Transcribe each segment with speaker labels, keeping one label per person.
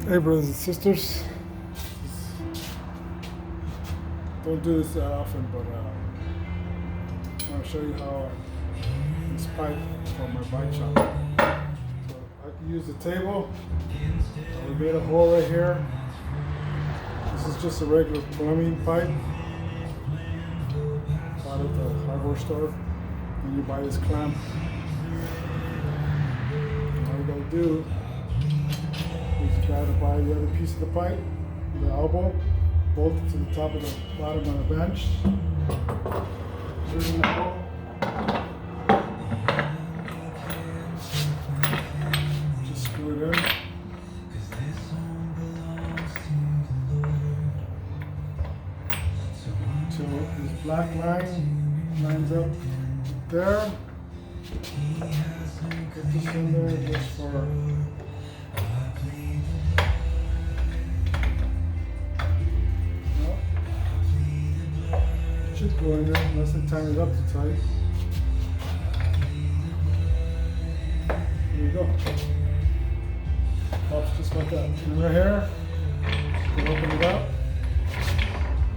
Speaker 1: Hey, brothers and sisters. Don't do this that often, but I want to show you how this pipe for my bike shop. So I can use the table. We made a hole right here. This is just a regular plumbing pipe. Bought at the hardware store. And you buy this clamp. All you gotta do is try to buy the other piece of the pipe, the elbow, bolt it to the top of the bottom of the bench. Turn the hole. Just screw it in. Until this black line lines up there. Put this in there just for should go in there unless I tighten it up too tight. There you go. Pops just like that. And right here, we'll open it up.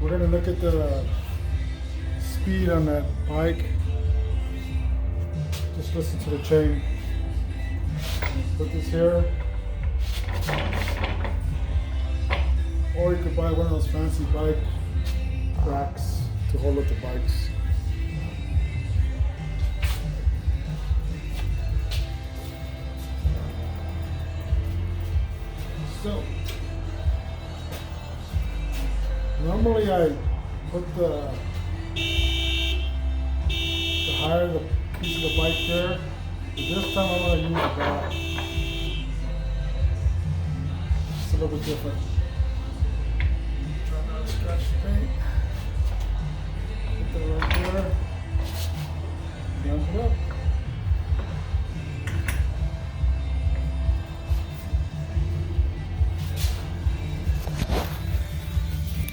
Speaker 1: We're going to look at the speed on that bike. Just listen to the chain. Put this here. Or you could buy one of those fancy bike racks to hold up the bikes. So, normally I put the higher the piece of the bike there, but this time I'm going to use the bar. It's a little bit different. Try not to scratch the paint. Put that right there. Dump it up.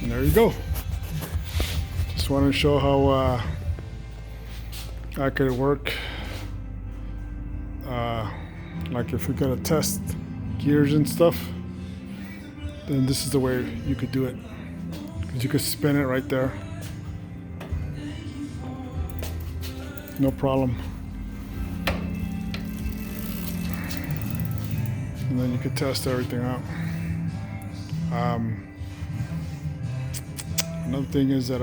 Speaker 1: And there you go. Just wanted to show how I could work. Like if you're gonna test gears and stuff, then this is the way you could do it. Because you could spin it right there. No problem. And then you could test everything out. Another thing is that,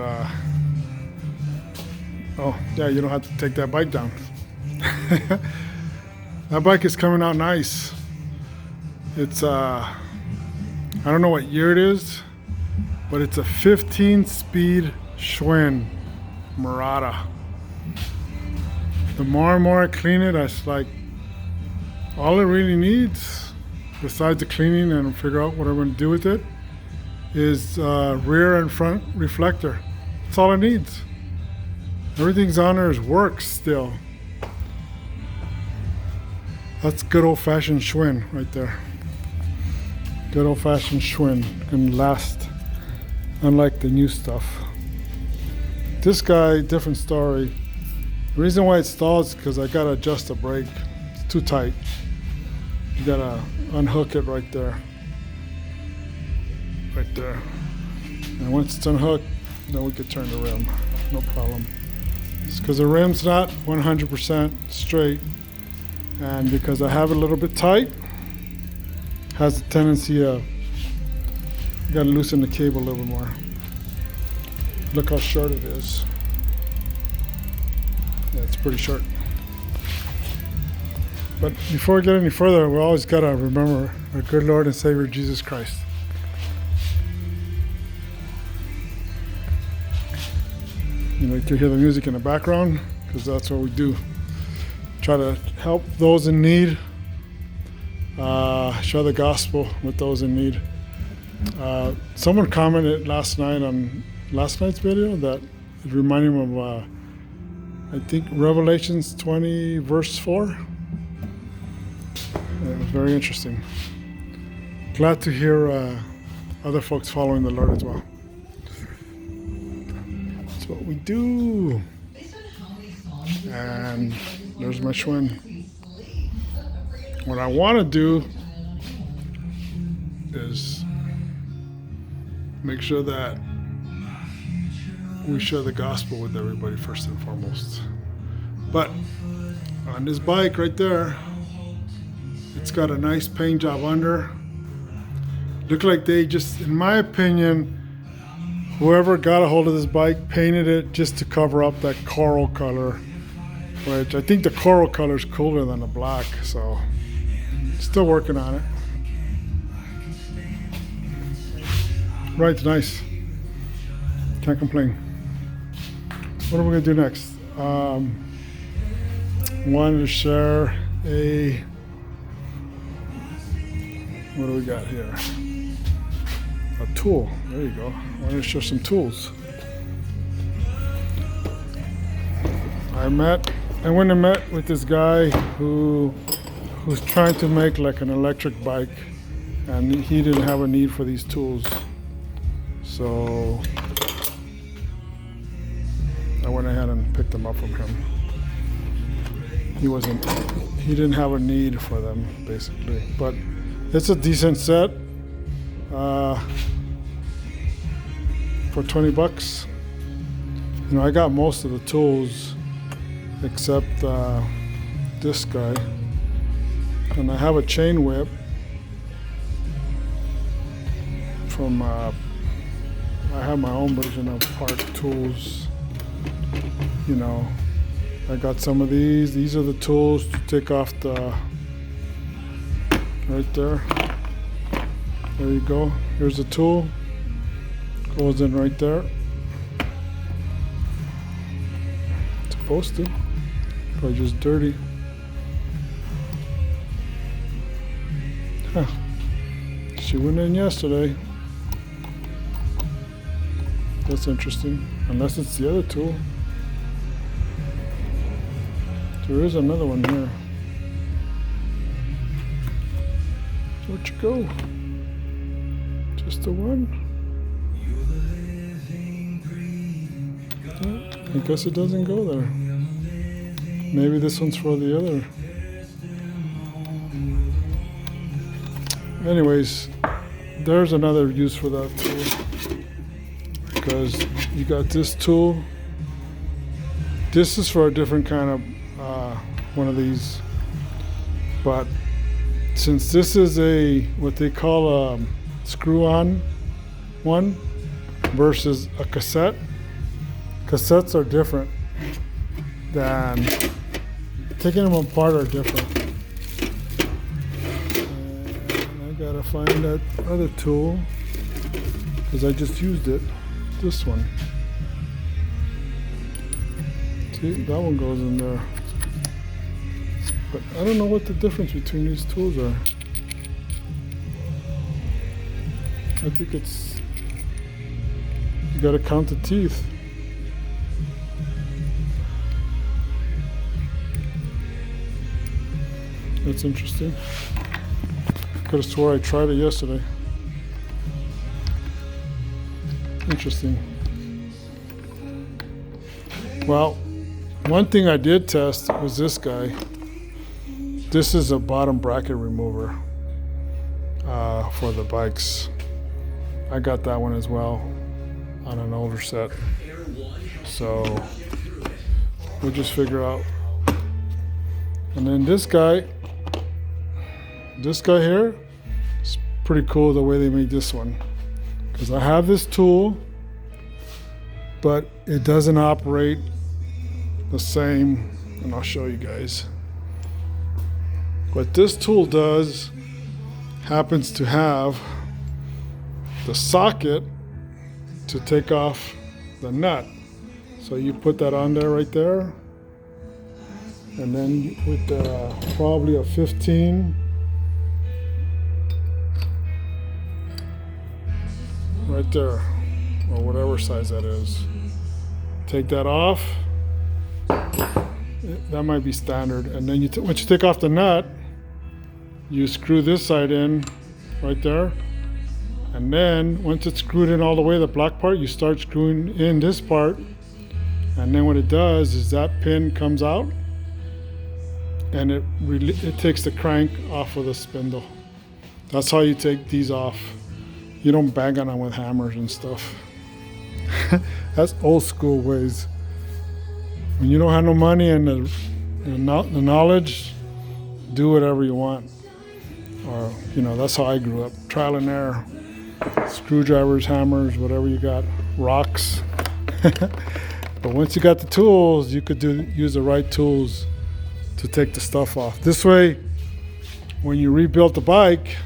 Speaker 1: oh yeah, you don't have to take that bike down. That bike is coming out nice. It's, I don't know what year it is, but it's a 15-speed Schwinn Murata. The more and more I clean it, it's like all it really needs, besides the cleaning and figure out what I'm going to do with it, is rear and front reflector. That's all it needs. Everything's on there works still. That's good old-fashioned Schwinn right there. Good old-fashioned Schwinn can last, unlike the new stuff. This guy, different story. The reason why it stalls is because I gotta adjust the brake. It's too tight. You gotta unhook it right there. Right there. And once it's unhooked, then we could turn the rim. No problem. It's because the rim's not 100% straight. And because I have it a little bit tight, has a tendency of, you gotta loosen the cable a little bit more. Look how short it is. Yeah, it's pretty short. But before we get any further, we always gotta remember our good Lord and Savior Jesus Christ. You know, you can hear the music in the background because that's what we do. Try to help those in need, share the gospel with those in need. Someone commented last night on last night's video that it reminded him of, I think, Revelations 20, verse 4. It was very interesting. Glad to hear other folks following the Lord as well. That's what we do. And there's my Schwinn. What I want to do is make sure that we share the gospel with everybody first and foremost. But on this bike right there, it's got a nice paint job under. Look like they just, in my opinion, whoever got a hold of this bike painted it just to cover up that coral color, which I think the coral color is cooler than the black, so still working on it. Ride's nice. Can't complain. What are we gonna do next? Wanted to share what do we got here? A tool. There you go. I wanted to share some tools. I went and met with this guy who's trying to make like an electric bike, and he didn't have a need for these tools. So I went ahead and picked them up from him. He didn't have a need for them, basically. But it's a decent set for $20. You know, I got most of the tools except this guy. And I have a chain whip from I have my own version of Park Tools. You know, I got some of these. These are the tools to take off the, right there. There you go. Here's the tool. Goes in right there. It's supposed to. Probably just dirty. Huh. She went in yesterday. That's interesting. Unless it's the other tool. There is another one here. Where'd you go? Just the one? I guess it doesn't go there. Maybe this one's for the other. Anyways, there's another use for that tool. Because you got this tool. This is for a different kind of one of these. But since this is what they call a screw-on one versus a cassette, cassettes are different than taking them apart are different. And I gotta find that other tool because I just used it. This one. See, that one goes in there. But I don't know what the difference between these tools are. I think it's, you gotta count the teeth. That's interesting. Could have swore I tried it yesterday. Interesting. Well, one thing I did test was this guy. This is a bottom bracket remover for the bikes. I got that one as well on an older set. So we'll just figure out. And then this guy here, it's pretty cool the way they made this one. Because I have this tool, but it doesn't operate the same, and I'll show you guys. What this tool does happens to have the socket to take off the nut. So you put that on there right there, and then with probably a 15 right there, or whatever size that is. Take that off. That might be standard. And then once you take off the nut, you screw this side in right there. And then once it's screwed in all the way, the black part, you start screwing in this part. And then what it does is that pin comes out and it takes the crank off of the spindle. That's how you take these off. You don't bang on them with hammers and stuff. That's old school ways. When you don't have no money and the knowledge, do whatever you want. Or, that's how I grew up. Trial and error. Screwdrivers, hammers, whatever you got. Rocks. But once you got the tools, you could use the right tools to take the stuff off. This way, when you rebuild the bike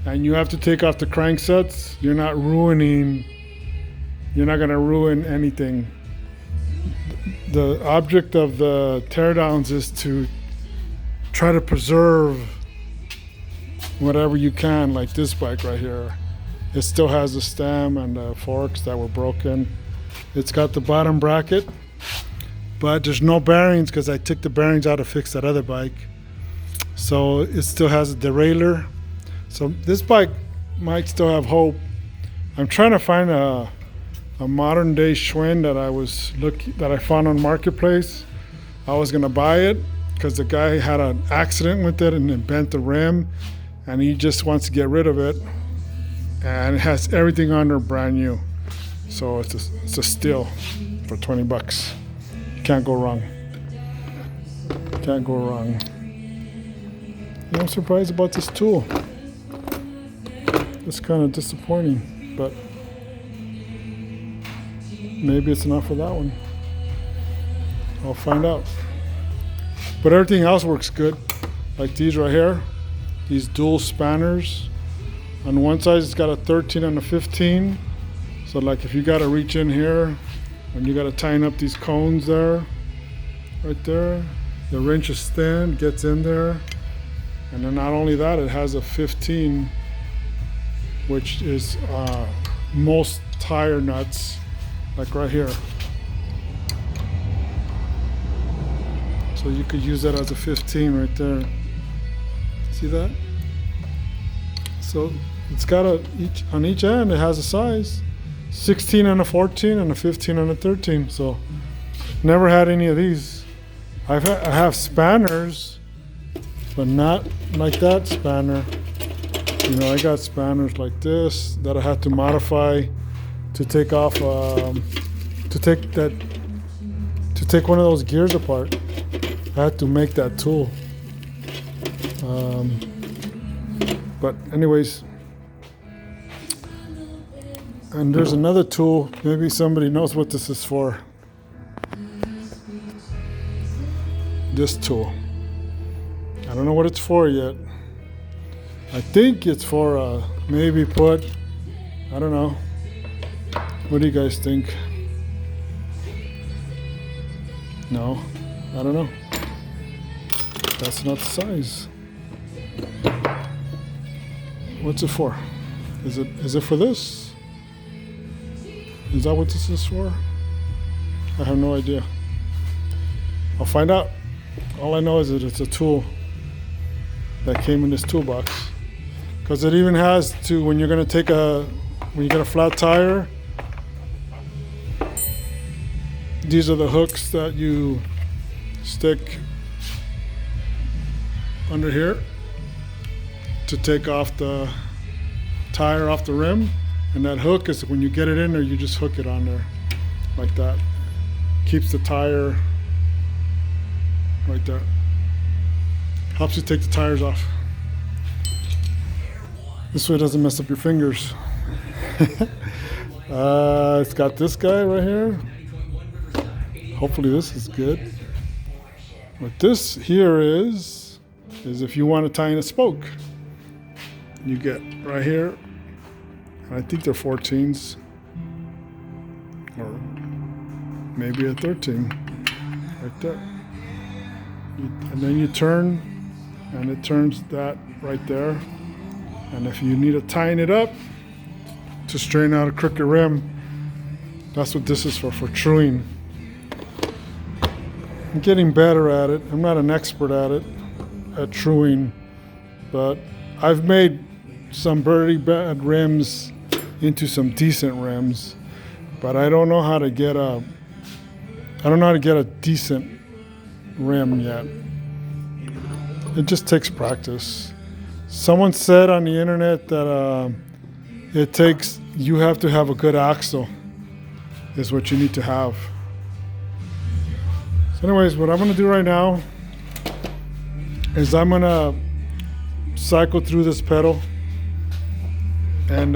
Speaker 1: and you have to take off the cranksets, you're not going to ruin anything. The object of the teardowns is to try to preserve whatever you can, like this bike right here. It still has the stem and the forks that were broken. It's got the bottom bracket, but there's no bearings because I took the bearings out to fix that other bike. So it still has a derailleur. So this bike might still have hope. I'm trying to find a modern day Schwinn that I found on Marketplace. I was gonna buy it because the guy had an accident with it and it bent the rim, and he just wants to get rid of it. And it has everything on there brand new. So it's a steal for $20. You can't go wrong. Can't go wrong. I'm surprised about this tool. It's kind of disappointing, but maybe it's enough for that one. I'll find out. But everything else works good. Like these right here, these dual spanners. On one side it's got a 13 and a 15. So like if you got to reach in here and you got to tighten up these cones there, right there, the wrench is thin, gets in there. And then not only that, it has a 15, which is most tire nuts, like right here. So you could use that as a 15 right there. See that? So it's got on each end it has a size. 16 and a 14 and a 15 and a 13. So never had any of these. I have spanners, but not like that spanner. I got spanners like this that I had to modify to take off, to take one of those gears apart. I had to make that tool. But anyways, and there's another tool. Maybe somebody knows what this is for. This tool. I don't know what it's for yet. I think it's for maybe I don't know. What do you guys think? No, I don't know. That's not the size. What's it for? Is it for this? Is that what this is for? I have no idea. I'll find out. All I know is that it's a tool that came in this toolbox. Because it even has to, when you get a flat tire, these are the hooks that you stick under here to take off the tire off the rim. And that hook is, when you get it in there, you just hook it on there like that. Keeps the tire right there. Helps you take the tires off. This way it doesn't mess up your fingers. It's got this guy right here. Hopefully this is good. What this here is if you want to tie in a spoke. You get right here. I think they're 14s, or maybe a 13, right there. And then you turn, and it turns that right there. And if you need to tighten it up to straighten out a crooked rim, that's what this is for truing. I'm getting better at it. I'm not an expert at truing, but I've made some very bad rims into some decent rims, but I don't know how to get a decent rim yet. It just takes practice. Someone said on the internet that you have to have a good axle is what you need to have. So anyways, what I'm gonna do right now is I'm gonna cycle through this pedal and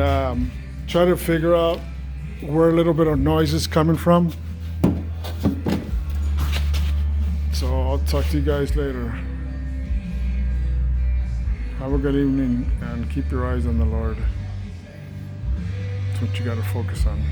Speaker 1: try to figure out where a little bit of noise is coming from. So I'll talk to you guys later. Have a good evening and keep your eyes on the Lord. That's what you got to focus on.